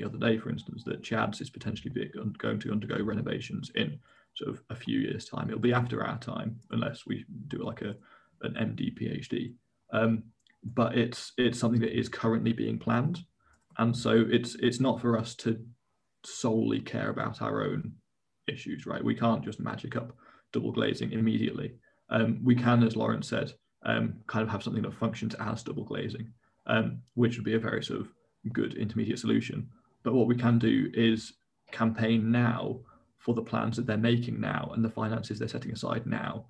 other day, for instance, that Chad's is potentially going to undergo renovations in sort of a few years' time. It'll be after our time, unless we do like an MD PhD. But it's something that is currently being planned, and so it's not for us to solely care about our own issues, right? We can't just magic up double glazing immediately. We can, as Laurence said, kind of have something that functions as double glazing, which would be a very sort of good intermediate solution. But what we can do is campaign now for the plans that they're making now and the finances they're setting aside now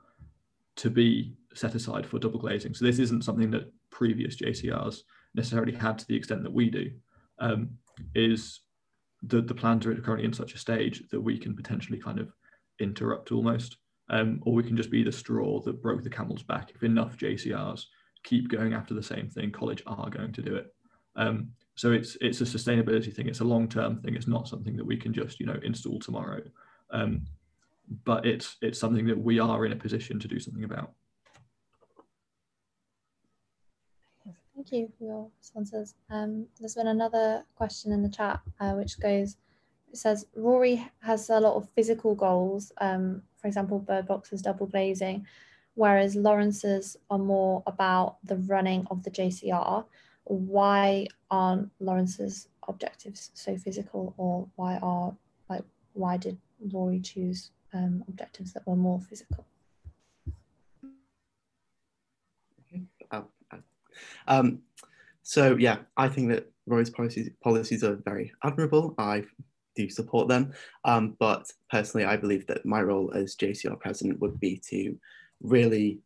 to be set aside for double glazing. So this isn't something that previous JCRs necessarily had to the extent that we do. Is the plans are currently in such a stage that we can potentially kind of interrupt almost, or we can just be the straw that broke the camel's back. If enough JCRs keep going after the same thing, college are going to do it. So it's a sustainability thing. It's a long-term thing. It's not something that we can just, install tomorrow. But it's something that we are in a position to do something about. Thank you for your responses. There's been another question in the chat, which goes, it says, Rory has a lot of physical goals, for example, bird boxes, double glazing, whereas Laurence's are more about the running of the JCR. Why aren't Laurence's objectives so physical, or why did Rory choose objectives that were more physical? So yeah, I think that Rory's policies are very admirable. I do support them, but personally I believe that my role as JCR president would be to really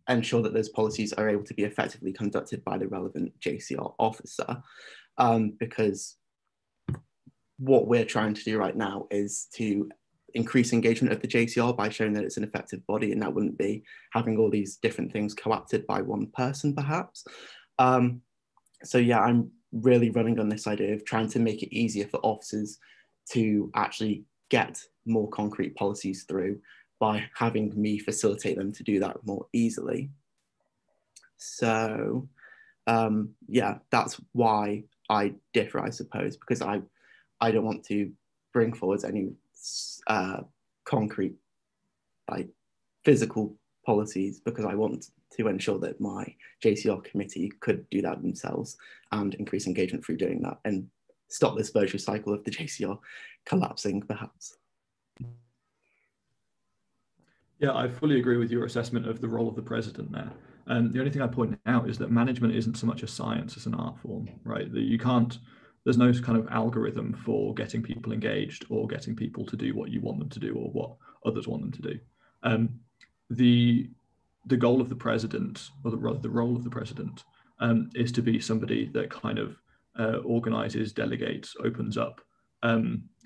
ensure that those policies are able to be effectively conducted by the relevant JCR officer, because what we're trying to do right now is to increase engagement of the JCR by showing that it's an effective body, and that wouldn't be having all these different things co-opted by one person perhaps. So yeah, I'm really running on this idea of trying to make it easier for officers to actually get more concrete policies through by having me facilitate them to do that more easily. So yeah, that's why I differ, I suppose, because I don't want to bring forward any concrete, like physical policies, because I want to ensure that my JCR committee could do that themselves and increase engagement through doing that and stop this virtuous cycle of the JCR collapsing, perhaps. Yeah, I fully agree with your assessment of the role of the president there. The only thing I point out is that management isn't so much a science as an art form, right? That you can't, there's no kind of algorithm for getting people engaged or getting people to do what you want them to do or what others want them to do. The goal of the president, or rather the role of the president, is to be somebody that kind of organizes, delegates, opens up,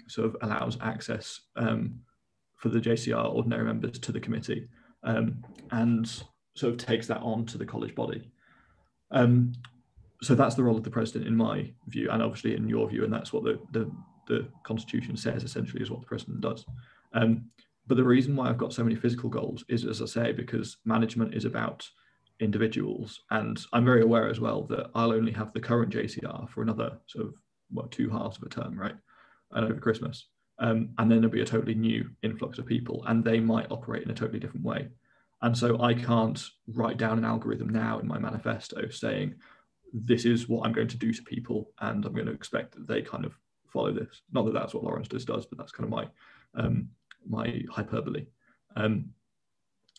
sort of allows access for the JCR ordinary members to the committee, and sort of takes that on to the college body. So that's the role of the president in my view, and obviously in your view, and that's what the Constitution says essentially is what the president does. But the reason why I've got so many physical goals is, as I say, because management is about individuals. And I'm very aware as well that I'll only have the current JCR for another sort of, 2 halves of a term, right? And over Christmas. And then there'll be a totally new influx of people and they might operate in a totally different way. And so I can't write down an algorithm now in my manifesto saying, this is what I'm going to do to people and I'm going to expect that they kind of follow this. Not that that's what Laurence does, but that's kind of my hyperbole.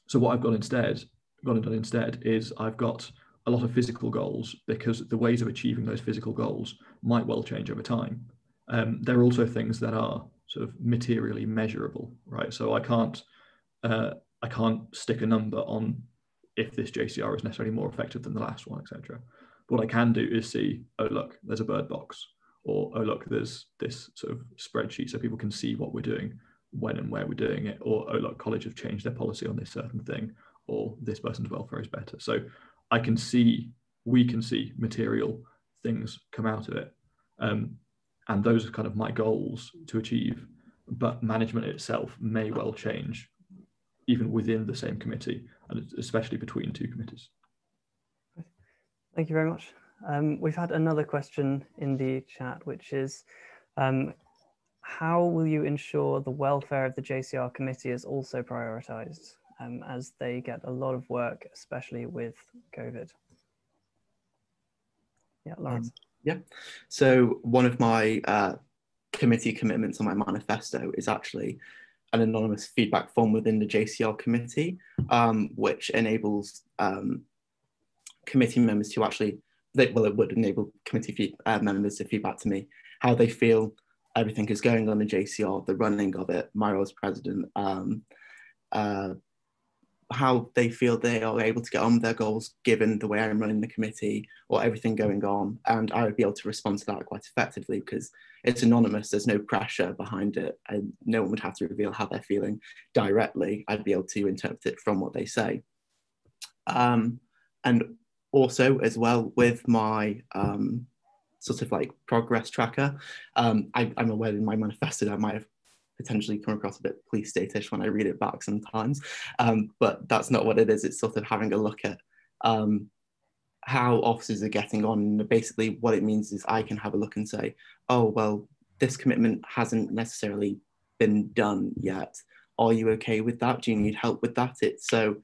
So what I've got and done instead is I've got a lot of physical goals, because the ways of achieving those physical goals might well change over time. There are also things that are sort of materially measurable, right? So I can't stick a number on if this JCR is necessarily more effective than the last one, etc. But what I can do is see, oh look, there's a bird box, or oh look, there's this sort of spreadsheet so people can see what we're doing, when and where we're doing it, or oh look, college have changed their policy on this certain thing, or this person's welfare is better. So we can see material things come out of it. And those are kind of my goals to achieve, but management itself may well change even within the same committee, and especially between 2 committees. Thank you very much. We've had another question in the chat, which is, how will you ensure the welfare of the JCR committee is also prioritised, as they get a lot of work, especially with COVID? Yeah, Laurence. Yeah, so one of my committee commitments on my manifesto is actually an anonymous feedback form within the JCR committee, which enables committee members to actually, well, it would enable committee members to feedback to me how they feel everything is going on in JCR, the running of it, my role as president, how they feel they are able to get on with their goals given the way I'm running the committee or everything going on. And I would be able to respond to that quite effectively because it's anonymous, there's no pressure behind it, and no one would have to reveal how they're feeling directly. I'd be able to interpret it from what they say. And also as well with my sort of like progress tracker, I'm aware in my manifesto that I might have potentially come across a bit police state-ish when I read it back sometimes, but that's not what it is. It's sort of having a look at how officers are getting on. And basically what it means is I can have a look and say, oh, well, this commitment hasn't necessarily been done yet. Are you okay with that? Do you need help with that? So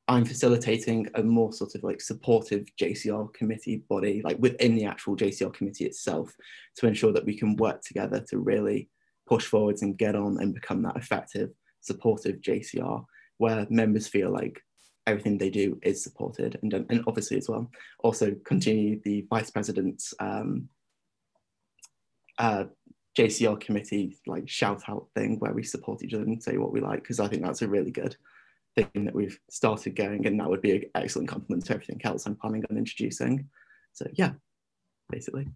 I'm facilitating a more sort of like supportive JCR committee body, like within the actual JCR committee itself, to ensure that we can work together to really push forwards and get on and become that effective, supportive JCR, where members feel like everything they do is supported, and obviously as well, also continue the Vice President's JCR committee like shout out thing where we support each other and say what we like, because I think that's a really good thing that we've started going, and that would be an excellent complement to everything else I'm planning on introducing. So yeah, basically.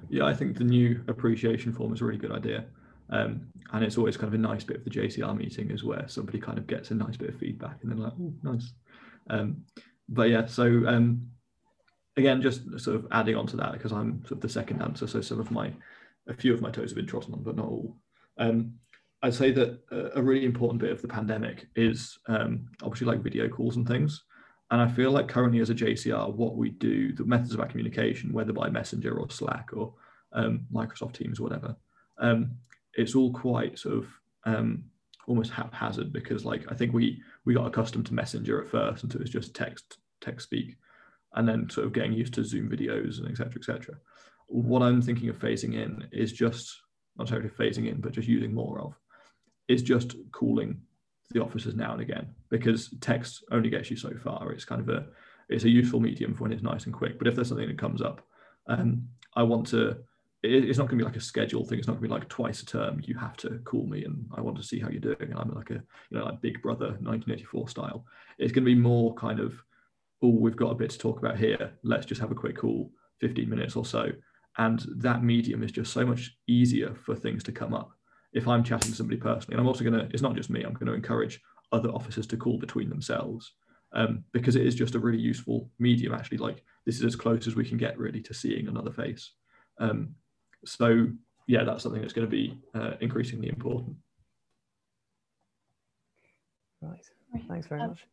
Yeah, I think the new appreciation form is a really good idea. And it's always kind of a nice bit of the JCR meeting is where somebody kind of gets a nice bit of feedback and then like, oh, nice. But yeah, so again, just sort of adding on to that, because I'm sort of the second answer, so a few of my toes have been trodden on, but not all. I'd say that a really important bit of the pandemic is obviously like video calls and things. And I feel like currently as a JCR, what we do, the methods of our communication, whether by Messenger or Slack or Microsoft Teams or whatever, it's all quite sort of almost haphazard, because like I think we got accustomed to Messenger at first, and so it was just text speak, and then sort of getting used to Zoom videos and et cetera. What I'm thinking of phasing in is just, not necessarily phasing in, but just using more of, is just calling the officers now and again, because text only gets you so far. It's kind of it's a useful medium for when it's nice and quick. But if there's something that comes up, I want to, it's not going to be like a schedule thing. It's not going to be like twice a term you have to call me and I want to see how you're doing. And I'm like like Big Brother 1984 style. It's going to be more kind of, oh, we've got a bit to talk about here. Let's just have a quick call, 15 minutes or so. And that medium is just so much easier for things to come up. If I'm chatting to somebody personally, and I'm also it's not just me, I'm going to encourage other officers to call between themselves, because it is just a really useful medium, actually. Like, this is as close as we can get really to seeing another face. So yeah, that's something that's going to be increasingly important. Right, thanks very much.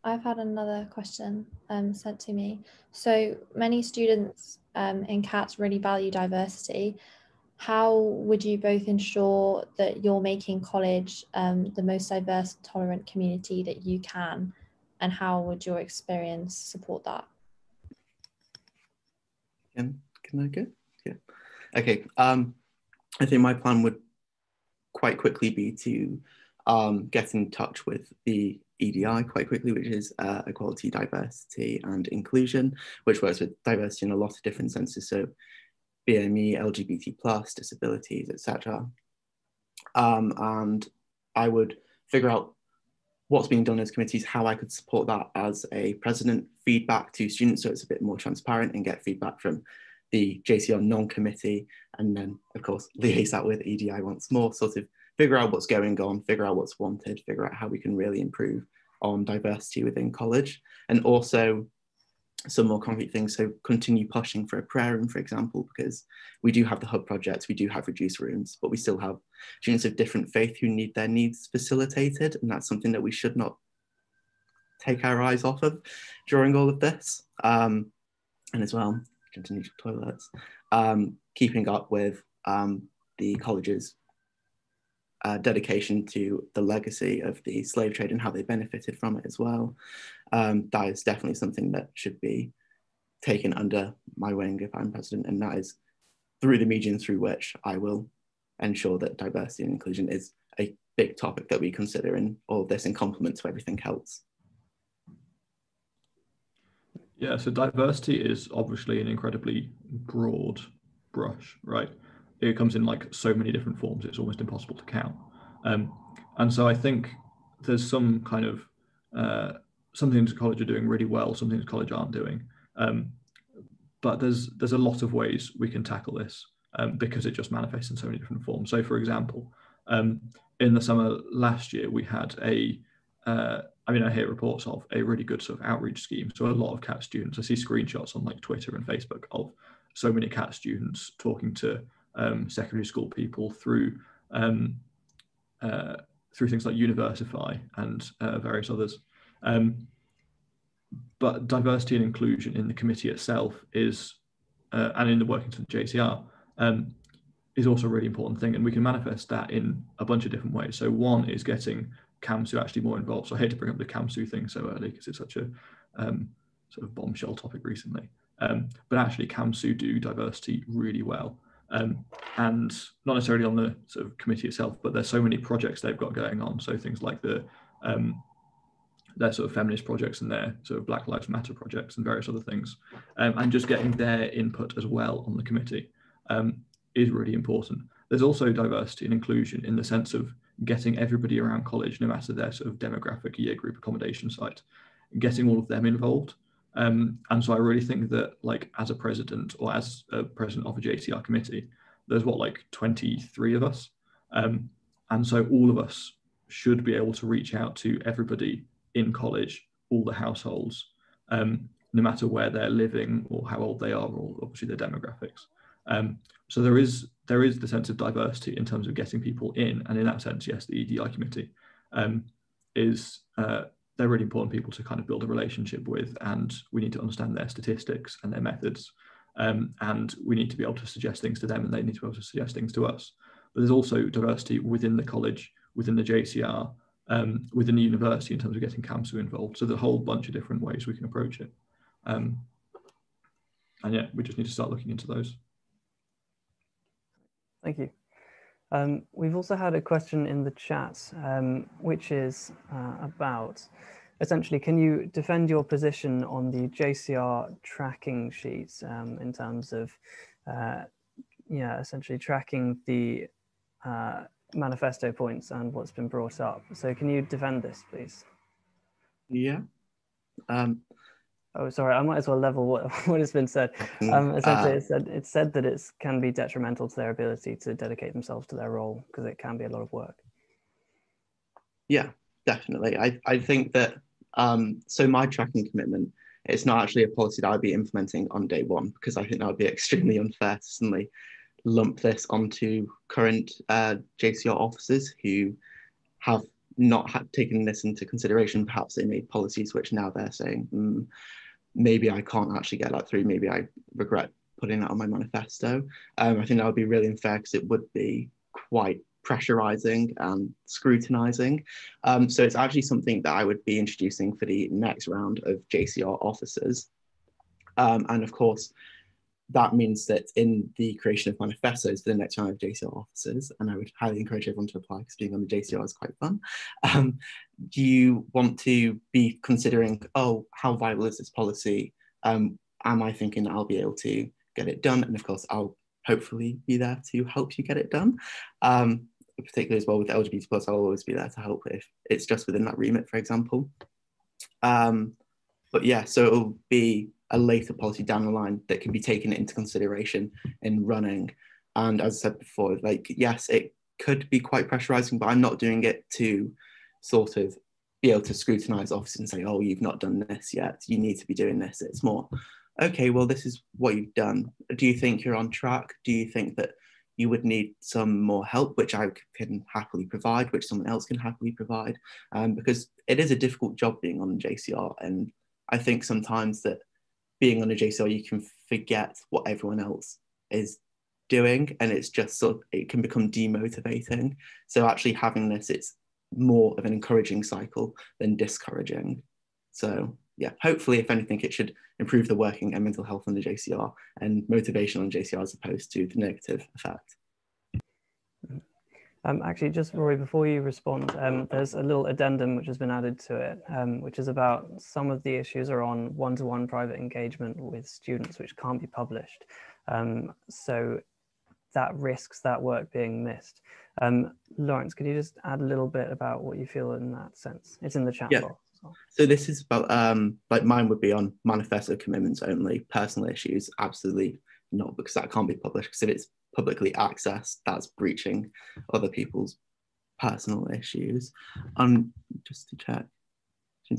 I've had another question sent to me. So many students in CATS really value diversity. How would you both ensure that you're making college the most diverse, tolerant community that you can? And how would your experience support that? Can I go? Yeah. Okay. I think my plan would quite quickly be to get in touch with the EDI quite quickly, which is Equality, Diversity and Inclusion, which works with diversity in a lot of different senses. So BME, LGBT+, disabilities, etc. And I would figure out what's being done as committees, how I could support that as a president, feedback to students so it's a bit more transparent, and get feedback from the JCR non-committee, and then of course liaise that with EDI once more, sort of figure out what's going on, figure out what's wanted, figure out how we can really improve on diversity within college, and also some more concrete things. So continue pushing for a prayer room, for example, because we do have the hub projects, we do have reduced rooms, but we still have students of different faith who need their needs facilitated. And that's something that we should not take our eyes off of during all of this. And as well, continue to toilets, keeping up with the college's dedication to the legacy of the slave trade and how they benefited from it as well. That is definitely something that should be taken under my wing if I'm president, and that is through the medium through which I will ensure that diversity and inclusion is a big topic that we consider in all of this in complement to everything else. Yeah, so diversity is obviously an incredibly broad brush, right? It comes in like so many different forms, it's almost impossible to count. And so I think there's some kind of, some things college are doing really well, some things college aren't doing. But there's a lot of ways we can tackle this because it just manifests in so many different forms. So for example, in the summer last year, we had I hear reports of a really good sort of outreach scheme. So a lot of CAT students, I see screenshots on like Twitter and Facebook of so many CAT students talking to secondary school people through things like Universify and various others. But diversity and inclusion in the committee itself is, and in the workings of the JCR, is also a really important thing. And we can manifest that in a bunch of different ways. So one is getting CAMSU actually more involved. So I hate to bring up the CAMSU thing so early because it's such a sort of bombshell topic recently. But actually CAMSU do diversity really well. And not necessarily on the sort of committee itself, but there's so many projects they've got going on. So things like their sort of feminist projects and their sort of Black Lives Matter projects and various other things. And just getting their input as well on the committee is really important. There's also diversity and inclusion in the sense of getting everybody around college, no matter their sort of demographic, year group, accommodation site, getting all of them involved. And so I really think that, like, as a president or as a president of a JCR committee, there's like 23 of us. And so all of us should be able to reach out to everybody in college, all the households, no matter where they're living or how old they are, or obviously their demographics. So there is the sense of diversity in terms of getting people in, and in that sense, yes, the EDI committee they're really important people to kind of build a relationship with, and we need to understand their statistics and their methods, and we need to be able to suggest things to them, and they need to be able to suggest things to us. But there's also diversity within the college, within the JCR, within the university in terms of getting CAMSU involved. So there's a whole bunch of different ways we can approach it. And yeah, we just need to start looking into those. Thank you. We've also had a question in the chat, which is about, essentially, can you defend your position on the JCR tracking sheets in terms of, essentially tracking the manifesto points and what's been brought up? So can you defend this, please? Yeah. Oh, sorry, I might as well level what has been said. Essentially, it said that it can be detrimental to their ability to dedicate themselves to their role because it can be a lot of work. Yeah, definitely. I think that, so my tracking commitment, it's not actually a policy that I'd be implementing on day one, because I think that would be extremely unfair to suddenly lump this onto current JCR officers who have not taken this into consideration. Perhaps they made policies which now they're saying, maybe I can't actually get that through. Maybe I regret putting that on my manifesto. I think that would be really unfair because it would be quite pressurizing and scrutinizing. So it's actually something that I would be introducing for the next round of JCR officers. And of course, that means that in the creation of manifestos for the next round of JCR officers, and I would highly encourage everyone to apply because being on the JCR is quite fun, do you want to be considering, oh, how viable is this policy? Am I thinking that I'll be able to get it done? And of course, I'll hopefully be there to help you get it done. Particularly as well with LGBT+, I'll always be there to help if it's just within that remit, for example. But yeah, so it'll be a later policy down the line that can be taken into consideration in running. And as I said before, like, yes, it could be quite pressurizing, but I'm not doing it to sort of be able to scrutinize officers and say, oh, you've not done this yet, you need to be doing this. It's more, okay, well, this is what you've done. Do you think you're on track? Do you think that you would need some more help, which I can happily provide, which someone else can happily provide, because it is a difficult job being on a JCR. And I think sometimes that being on a JCR, you can forget what everyone else is doing, and it's just sort of, it can become demotivating. So actually having this, it's more of an encouraging cycle than discouraging. So yeah, hopefully, if anything, it should improve the working and mental health on the JCR and motivation on JCR as opposed to the negative effect. Actually, just Rory, before you respond, there's a little addendum which has been added to it, which is about some of the issues are on one-to-one private engagement with students, which can't be published. So that risks that work being missed. Laurence, could you just add a little bit about what you feel in that sense? It's in the chat box. So this is about, like mine would be on manifesto commitments only, personal issues, absolutely not, because that can't be published, because if it's publicly accessed, that's breaching other people's personal issues. Just to check, in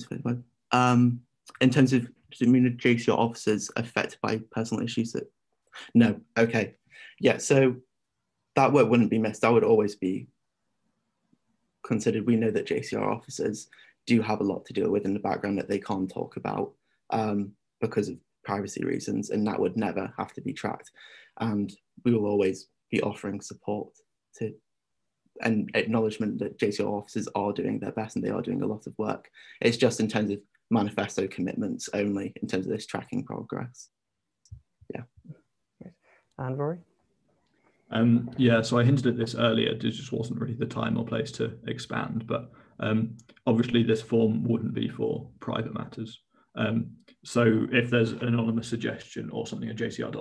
terms of JCR officers affected by personal issues, no, okay. Yeah, so that work wouldn't be missed. That would always be considered. We know that JCR officers do have a lot to deal with in the background that they can't talk about because of privacy reasons, and that would never have to be tracked. And we will always be offering support to and acknowledgement that JCR officers are doing their best and they are doing a lot of work. It's just in terms of manifesto commitments only, in terms of this tracking progress. Yeah. And Rory? Yeah, so I hinted at this earlier. It just wasn't really the time or place to expand, but obviously this form wouldn't be for private matters. So if there's an anonymous suggestion or something a JCR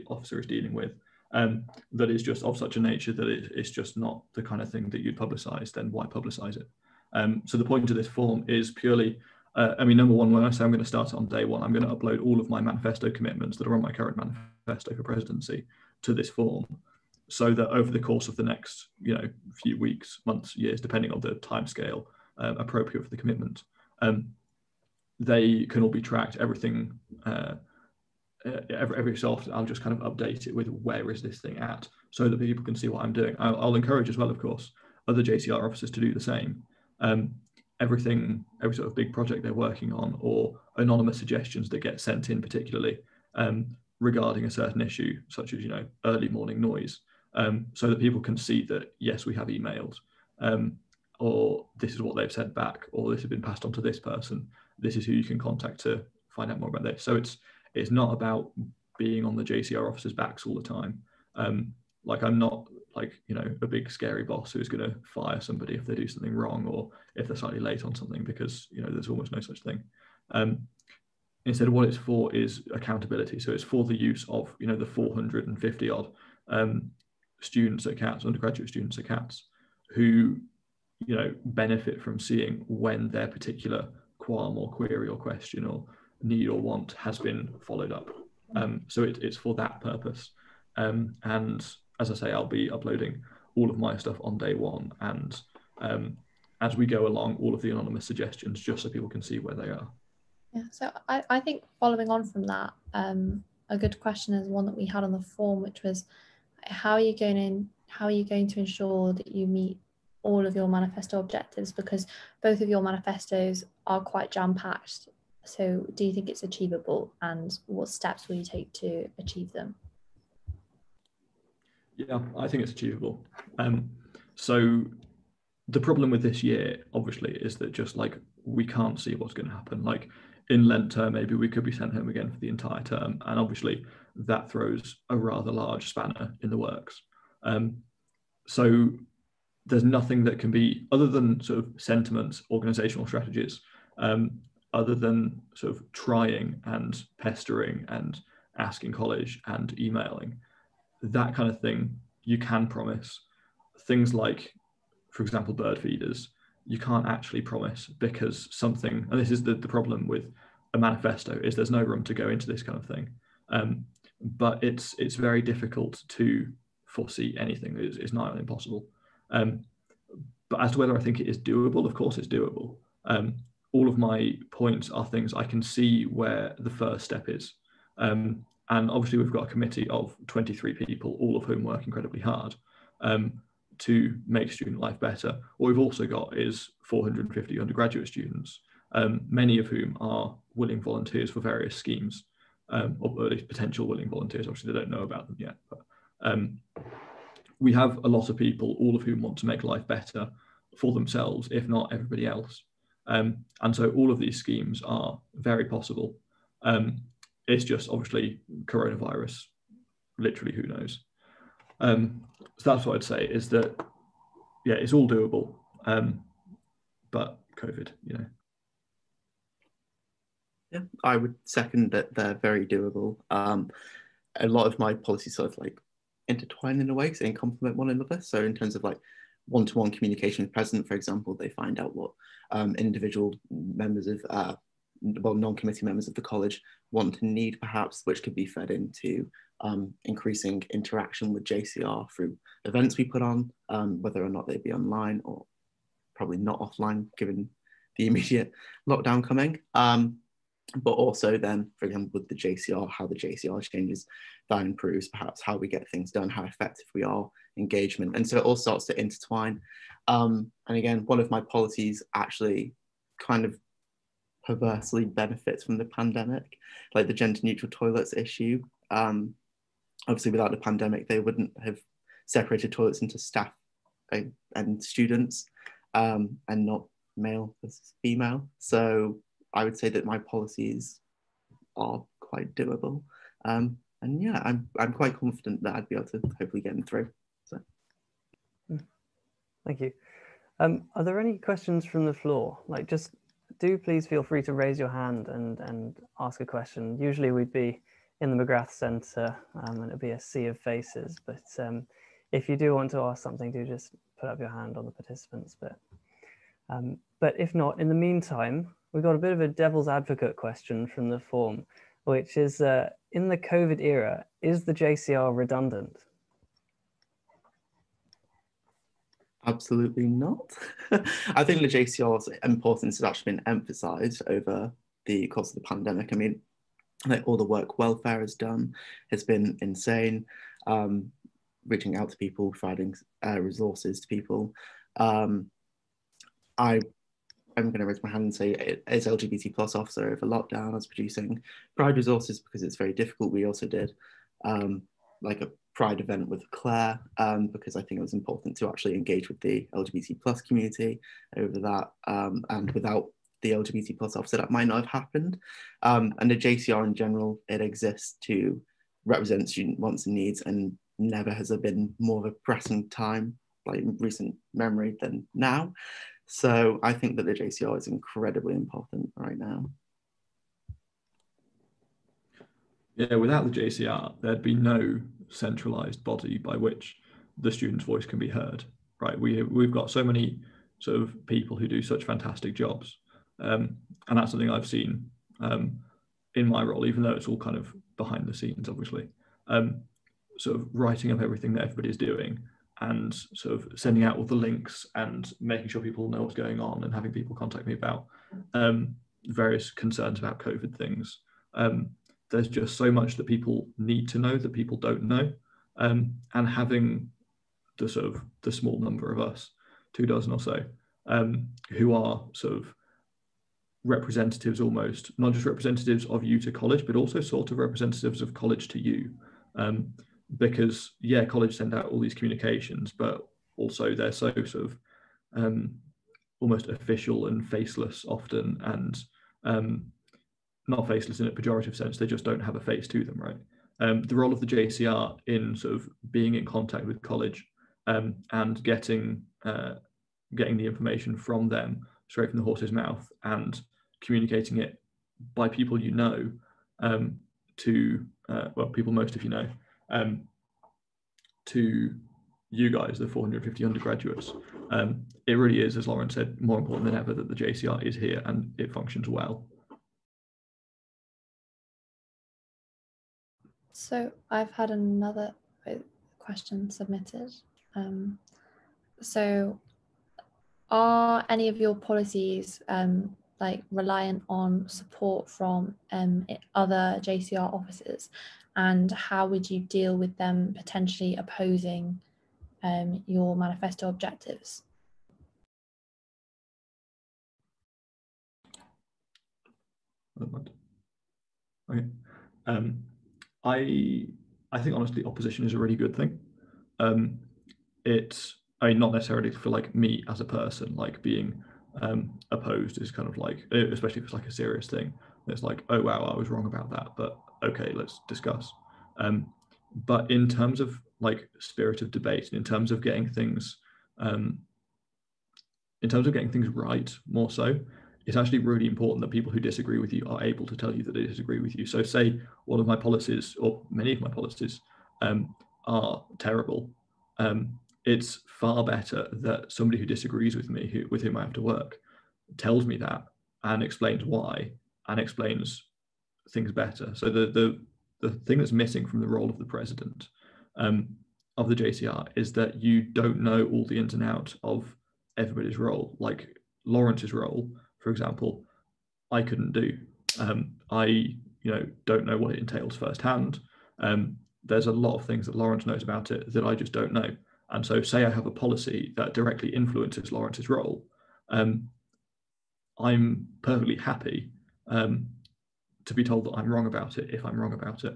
officer is dealing with that is just of such a nature that it's just not the kind of thing that you'd publicise, then why publicise it? So the point of this form is purely, I mean, number one, when I say I'm going to start it on day one, I'm going to upload all of my manifesto commitments that are on my current manifesto for presidency to this form, so that over the course of the next, few weeks, months, years, depending on the timescale appropriate for the commitment, they can all be tracked. Everything, every so often, I'll just kind of update it with where is this thing at, so that people can see what I'm doing. I'll encourage as well, of course, other JCR officers to do the same. Every sort of big project they're working on, or anonymous suggestions that get sent in, particularly regarding a certain issue, such as early morning noise, so that people can see that yes, we have emailed, or this is what they've said back, or this has been passed on to this person. This is who you can contact to find out more about this. So it's not about being on the JCR officers' backs all the time. Like I'm not a big scary boss who's going to fire somebody if they do something wrong or if they're slightly late on something, because there's almost no such thing. Instead, what it's for is accountability. So it's for the use of the 450 odd students at CATS, undergraduate students at CATS, who benefit from seeing when their particular qualm or query or question or need or want has been followed up. So it's for that purpose. And as I say, I'll be uploading all of my stuff on day one, and as we go along, all of the anonymous suggestions, just so people can see where they are. Yeah, so I think following on from that, a good question is one that we had on the form, which was how are you going to ensure that you meet all of your manifesto objectives, because both of your manifestos are quite jam-packed. So do you think it's achievable, and what steps will you take to achieve them? Yeah, I think it's achievable. So the problem with this year, obviously, is that just we can't see what's going to happen. Like in Lent term, maybe we could be sent home again for the entire term, and obviously that throws a rather large spanner in the works. So there's nothing that can be, other than sort of sentiments, organizational strategies, other than sort of trying and pestering and asking college and emailing, that kind of thing you can promise. Things like, for example, bird feeders, you can't actually promise, because something, and this is the problem with a manifesto, is there's no room to go into this kind of thing. But it's very difficult to foresee anything. It's not impossible. But as to whether I think it is doable, of course it's doable. All of my points are things I can see where the first step is. And obviously we've got a committee of 23 people, all of whom work incredibly hard to make student life better. What we've also got is 450 undergraduate students, many of whom are willing volunteers for various schemes, or at least potential willing volunteers. Obviously they don't know about them yet, but we have a lot of people, all of whom want to make life better for themselves, if not everybody else. And so all of these schemes are very possible. It's just obviously coronavirus, literally who knows. So that's what I'd say, is that, yeah, it's all doable, but COVID, you know. Yeah, I would second that they're very doable. A lot of my policies sort of like intertwine in a way, so they complement one another. So in terms of like one-to-one communication with president, for example, they find out what individual members of, well, non-committee members of the college want and need perhaps, which could be fed into increasing interaction with JCR through events we put on, whether or not they be online or probably not offline, given the immediate lockdown coming. But also then, for example, with the JCR, how the JCR changes, that improves perhaps how we get things done, how effective we are, engagement. And so it all starts to intertwine. And again, one of my policies actually kind of perversely benefits from the pandemic, like the gender neutral toilets issue. Obviously without the pandemic, they wouldn't have separated toilets into staff and students, and not male versus female. So I would say that my policies are quite doable. And yeah, I'm quite confident that I'd be able to hopefully get them through. So. Thank you. Are there any questions from the floor? Like, just do please feel free to raise your hand and ask a question. Usually we'd be in the McGrath Centre and it'd be a sea of faces, but if you do want to ask something, do just put up your hand on the participants. But if not, in the meantime, we've got a bit of a devil's advocate question from the form, which is, in the COVID era, is the JCR redundant? Absolutely not. I think the JCR's importance has actually been emphasised over the course of the pandemic. I mean, like all the work welfare has done has been insane. Reaching out to people, providing resources to people. I'm going to raise my hand and say, as LGBT plus officer over lockdown, I was producing Pride resources because it's very difficult. We also did like a Pride event with Claire because I think it was important to actually engage with the LGBT plus community over that. And without the LGBT plus officer, that might not have happened. And the JCR in general, it exists to represent student wants and needs, and never has there been more of a pressing time, like in recent memory, than now. So I think that the JCR is incredibly important right now. Yeah, without the JCR, there'd be no centralised body by which the student's voice can be heard, right? We've got so many sort of people who do such fantastic jobs. And that's something I've seen in my role, even though it's all kind of behind the scenes, obviously. Sort of writing up everything that everybody's doing and sort of sending out all the links and making sure people know what's going on and having people contact me about various concerns about COVID things. There's just so much that people need to know that people don't know. And having the sort of the small number of us, 24 or so, who are sort of representatives almost, not just representatives of you to college, but also sort of representatives of college to you. Because yeah, college send out all these communications, but also they're so sort of almost official and faceless often, and not faceless in a pejorative sense, they just don't have a face to them, right? The role of the JCR in sort of being in contact with college and getting the information from them straight from the horse's mouth and communicating it by people you know to, well, people most of you know, to you guys, the 450 undergraduates. It really is, as Laurence said, more important than ever that the JCR is here and it functions well. So I've had another question submitted. So are any of your policies like reliant on support from other JCR officers? and how would you deal with them potentially opposing your manifesto objectives? Okay. I think honestly opposition is a really good thing. It's, I mean, not necessarily for like me as a person, like being opposed is kind of like, especially if it's like a serious thing, it's like, oh wow, I was wrong about that, but okay, let's discuss. But in terms of like spirit of debate, and in terms of getting things right, more so, it's actually really important that people who disagree with you are able to tell you that they disagree with you. So say one of my policies, or many of my policies, are terrible. It's far better that somebody who disagrees with me, with whom I have to work, tells me that and explains why, and explains things better. So the thing that's missing from the role of the president of the JCR is that you don't know all the ins and outs of everybody's role. Like Laurence's role, for example, I couldn't do. I don't know what it entails firsthand. There's a lot of things that Laurence knows about it that I just don't know. And so say I have a policy that directly influences Laurence's role, I'm perfectly happy to be told that I'm wrong about it if I'm wrong about it,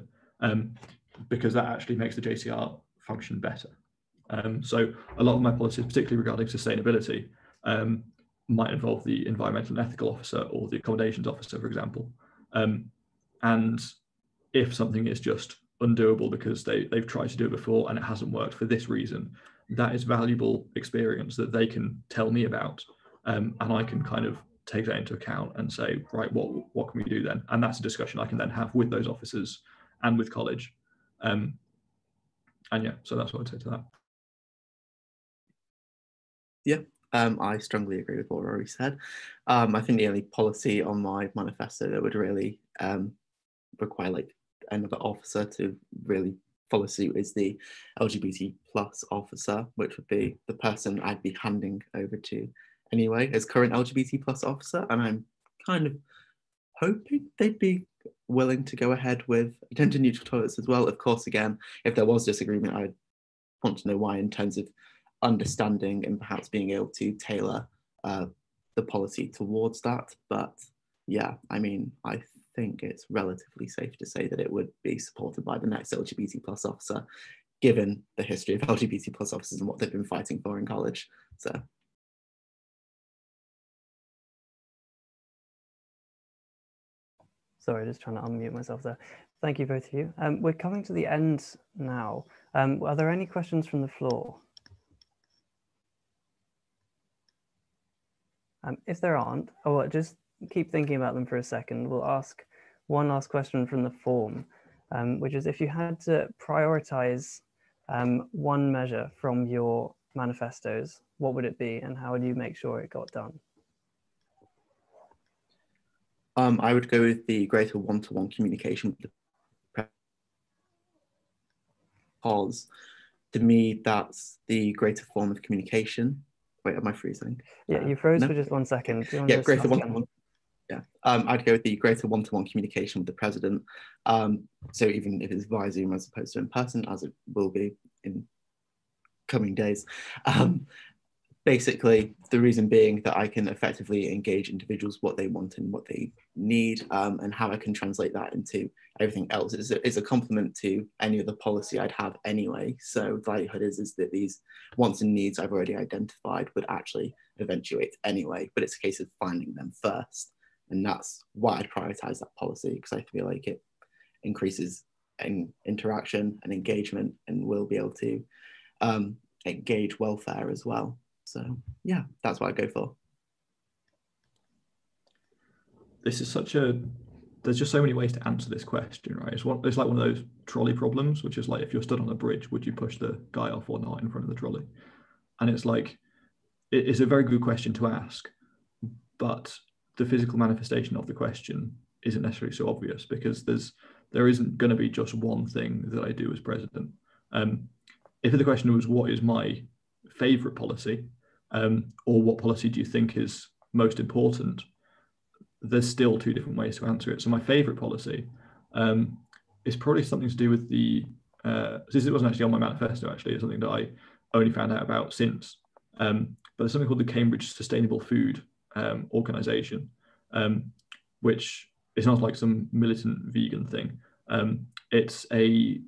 because that actually makes the JCR function better. So a lot of my policies, particularly regarding sustainability, might involve the environmental and ethical officer or the accommodations officer, for example. And if something is just undoable because they've tried to do it before and it hasn't worked for this reason, that is valuable experience that they can tell me about, and I can kind of take that into account and say, right, what can we do then? And that's a discussion I can then have with those officers and with college. And yeah, so that's what I'd say to that. Yeah, I strongly agree with what Rory said. I think the only policy on my manifesto that would really require like another officer to really follow suit is the LGBT plus officer, which would be the person I'd be handing over to anyway as current LGBT plus officer. And I'm kind of hoping they'd be willing to go ahead with gender neutral toilets as well. Of course, again, if there was disagreement, I'd want to know why in terms of understanding and perhaps being able to tailor the policy towards that. But yeah, I mean, I think it's relatively safe to say that it would be supported by the next LGBT plus officer, given the history of LGBT plus officers and what they've been fighting for in college. So. Sorry, just trying to unmute myself there. Thank you both of you. We're coming to the end now. Are there any questions from the floor? If there aren't, just keep thinking about them for a second. We'll ask one last question from the form, which is if you had to prioritize one measure from your manifestos, what would it be and how would you make sure it got done? I would go with the greater one-to-one communication with the because to me, that's the greater form of communication. Wait, am I freezing? Yeah, you froze for just 1 second. Yeah, greater one-to-one. Yeah, I'd go with the greater one-to-one communication with the president. So even if it's via Zoom as opposed to in person, as it will be in coming days. Basically, the reason being that I can effectively engage individuals what they want and what they need, and how I can translate that into everything else is a complement to any other policy I'd have anyway. So the likelihood is that these wants and needs I've already identified would actually eventuate anyway, but it's a case of finding them first. And that's why I'd prioritize that policy, because I feel like it increases interaction and engagement and will be able to engage welfare as well. So yeah, that's what I go for. This is there's just so many ways to answer this question, right? It's like one of those trolley problems, which is like, if you're stood on a bridge, would you push the guy off or not in front of the trolley? And it's like, it's a very good question to ask, but the physical manifestation of the question isn't necessarily so obvious, because there isn't going to be just one thing that I do as president. If the question was, what is my favorite policy, or what policy do you think is most important, there's still two different ways to answer it. So my favorite policy it's probably something to do with the, this wasn't actually on my manifesto, actually. It's something that I only found out about since. But there's something called the Cambridge Sustainable Food Organization, which is not like some militant vegan thing. It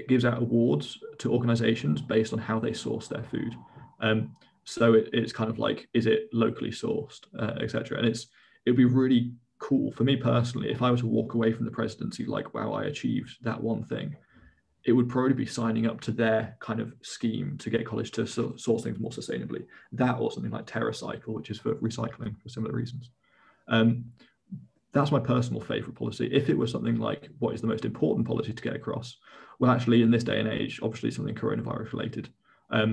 gives out awards to organizations based on how they source their food. So it's kind of like, is it locally sourced, etc. And it'd be really cool for me personally if I were to walk away from the presidency like, wow, I achieved that one thing. It would probably be signing up to their kind of scheme to get college to source things more sustainably. That or something like TerraCycle, which is for recycling for similar reasons. That's my personal favourite policy. If it was something like, what is the most important policy to get across? Well, actually, in this day and age, obviously something coronavirus related. I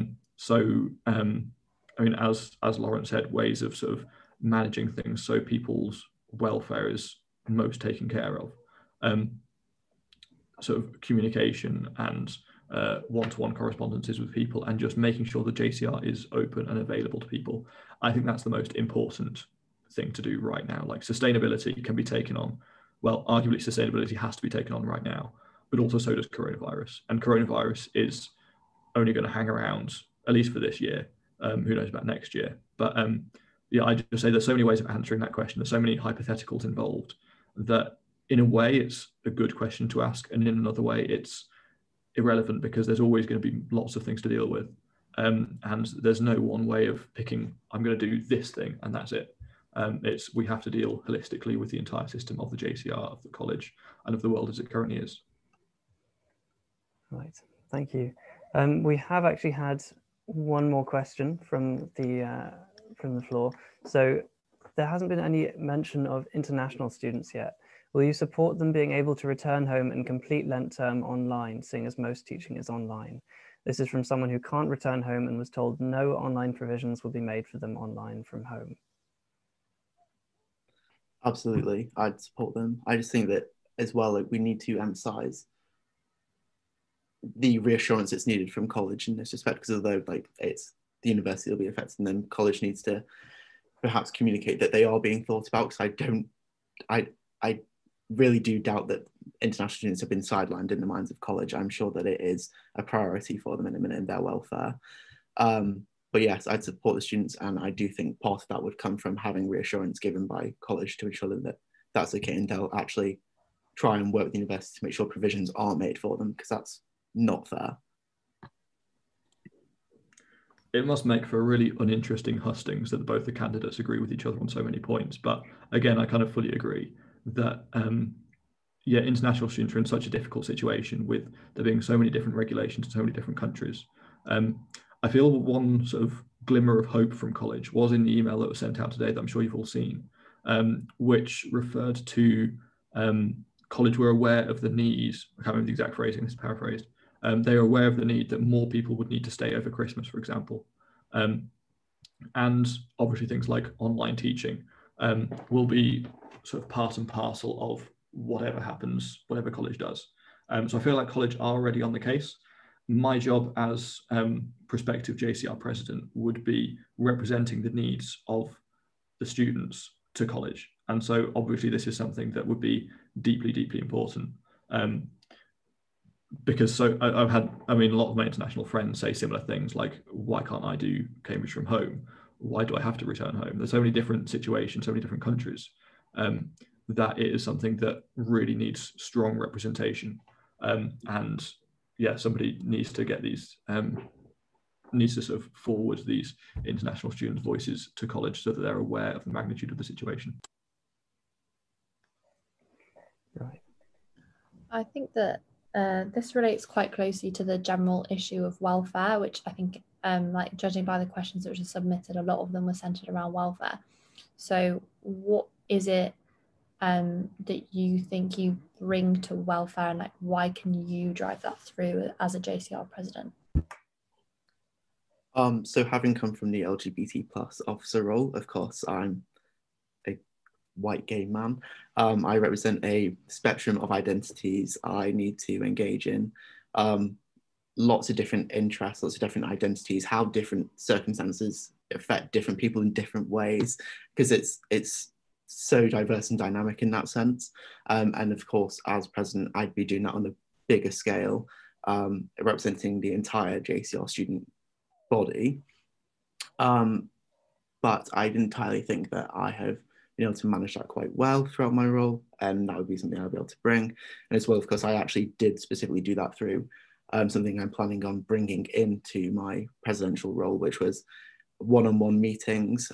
mean, as Laurence said, ways of sort of managing things so people's welfare is most taken care of. Sort of communication and one-to-one correspondences with people, and just making sure the JCR is open and available to people. I think that's the most important thing to do right now. Like, sustainability can be taken on. Well, arguably sustainability has to be taken on right now, but also so does coronavirus. And coronavirus is only going to hang around, at least for this year. Who knows about next year? But yeah, I just say there's so many ways of answering that question. There's so many hypotheticals involved that in a way it's a good question to ask, and in another way it's irrelevant because there's always going to be lots of things to deal with. And there's no one way of picking, I'm going to do this thing and that's it. We have to deal holistically with the entire system of the JCR, of the college, and of the world as it currently is. Right, thank you. We have actually had one more question from the floor. So there hasn't been any mention of international students yet. Will you support them being able to return home and complete Lent term online, seeing as most teaching is online? This is from someone who can't return home and was told no online provisions will be made for them online from home. Absolutely, I'd support them. I just think that as well, like, we need to emphasize the reassurance that's needed from college in this respect, because although like it's the university will be affected, and then college needs to perhaps communicate that they are being thought about, because I really do doubt that international students have been sidelined in the minds of college. I'm sure that it is a priority for them in their welfare. But yes, I'd support the students, and I do think part of that would come from having reassurance given by college to ensure that that's okay, and they'll actually try and work with the university to make sure provisions are made for them, because that's not fair. It must make for a really uninteresting hustings that both the candidates agree with each other on so many points. But again, I kind of fully agree that yeah, international students are in such a difficult situation with there being so many different regulations in so many different countries. I feel one sort of glimmer of hope from college was in the email that was sent out today that I'm sure you've all seen, which referred to college were aware of the need, I can't remember the exact phrasing, this is paraphrased, they are aware of the need that more people would need to stay over Christmas, for example. And obviously things like online teaching will be sort of part and parcel of whatever happens, whatever college does. So I feel like college are already on the case. My job as prospective JCR president would be representing the needs of the students to college. And so obviously this is something that would be deeply, deeply important. Because so I've had, I mean, a lot of my international friends say similar things like, why can't I do Cambridge from home? Why do I have to return home? There's so many different situations, so many different countries, that it is something that really needs strong representation. And yeah, somebody needs to get these, needs to sort of forward these international students' voices to college so that they're aware of the magnitude of the situation. Right. I think that this relates quite closely to the general issue of welfare, which I think, like judging by the questions that were just submitted, a lot of them were centered around welfare. So what is it that you think you bring to welfare, and like why can you drive that through as a JCR president? So having come from the LGBT plus officer role, of course, I'm a white gay man. I represent a spectrum of identities I need to engage in. Lots of different interests, lots of different identities, how different circumstances affect different people in different ways, because it's so diverse and dynamic in that sense. And of course, as president, I'd be doing that on a bigger scale, representing the entire JCR student body. But I didn't entirely think that I have been able to manage that quite well throughout my role, and that would be something I'll be able to bring. And as well, of course, I actually did specifically do that through something I'm planning on bringing into my presidential role, which was one-on-one meetings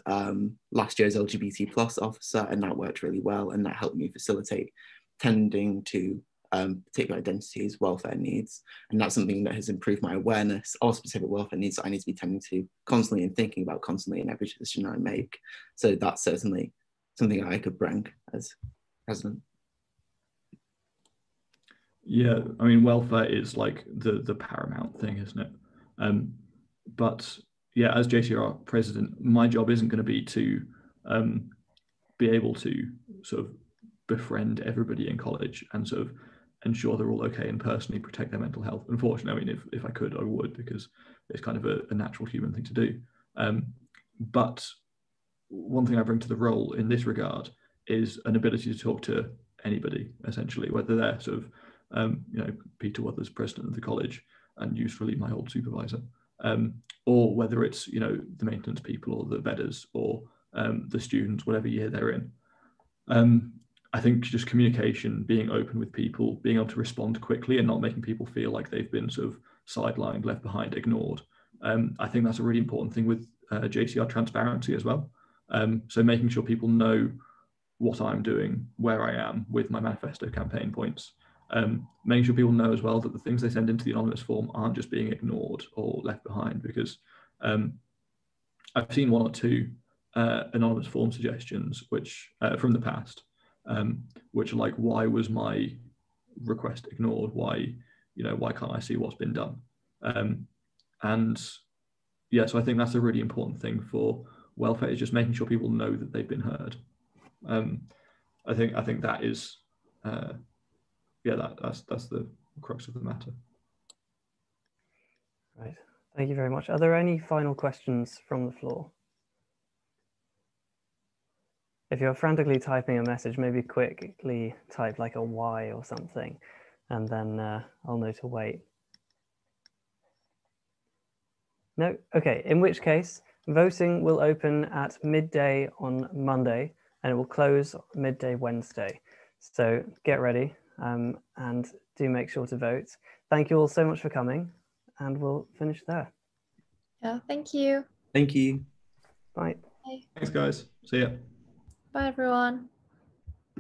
last year's LGBT plus officer, and that worked really well, and that helped me facilitate tending to particular identities, welfare needs, and that's something that has improved my awareness of specific welfare needs that I need to be tending to constantly and thinking about constantly in every decision I make. So that's certainly something I could bring as president. Yeah, I mean, welfare is like the paramount thing, isn't it? But yeah, as JCR president, my job isn't going to be to be able to sort of befriend everybody in college and sort of ensure they're all okay and personally protect their mental health. Unfortunately, I mean, if I could, I would, because it's kind of a natural human thing to do. But one thing I bring to the role in this regard is an ability to talk to anybody, essentially, whether they're sort of, Peter Wuthers, president of the college, and usefully my old supervisor, or whether it's, the maintenance people or the bedders or the students, whatever year they're in. I think just communication, being open with people, being able to respond quickly and not making people feel like they've been sort of sidelined, left behind, ignored. I think that's a really important thing with JCR transparency as well. So making sure people know what I'm doing, where I am with my manifesto campaign points. Making sure people know as well that the things they send into the anonymous form aren't just being ignored or left behind, because I've seen one or two anonymous form suggestions which from the past, which are like, why was my request ignored? Why can't I see what's been done? And yeah, so I think that's a really important thing for welfare, is just making sure people know that they've been heard. I think that is that's the crux of the matter. Right, thank you very much. Are there any final questions from the floor? If you're frantically typing a message, maybe quickly type like a Y or something, and then I'll know to wait. No? Okay, in which case, voting will open at midday on Monday, and it will close midday Wednesday. So get ready and do make sure to vote. Thank you all so much for coming, and we'll finish there. Yeah, thank you. Thank you. Bye. Bye. Thanks, guys. See ya. Bye, everyone.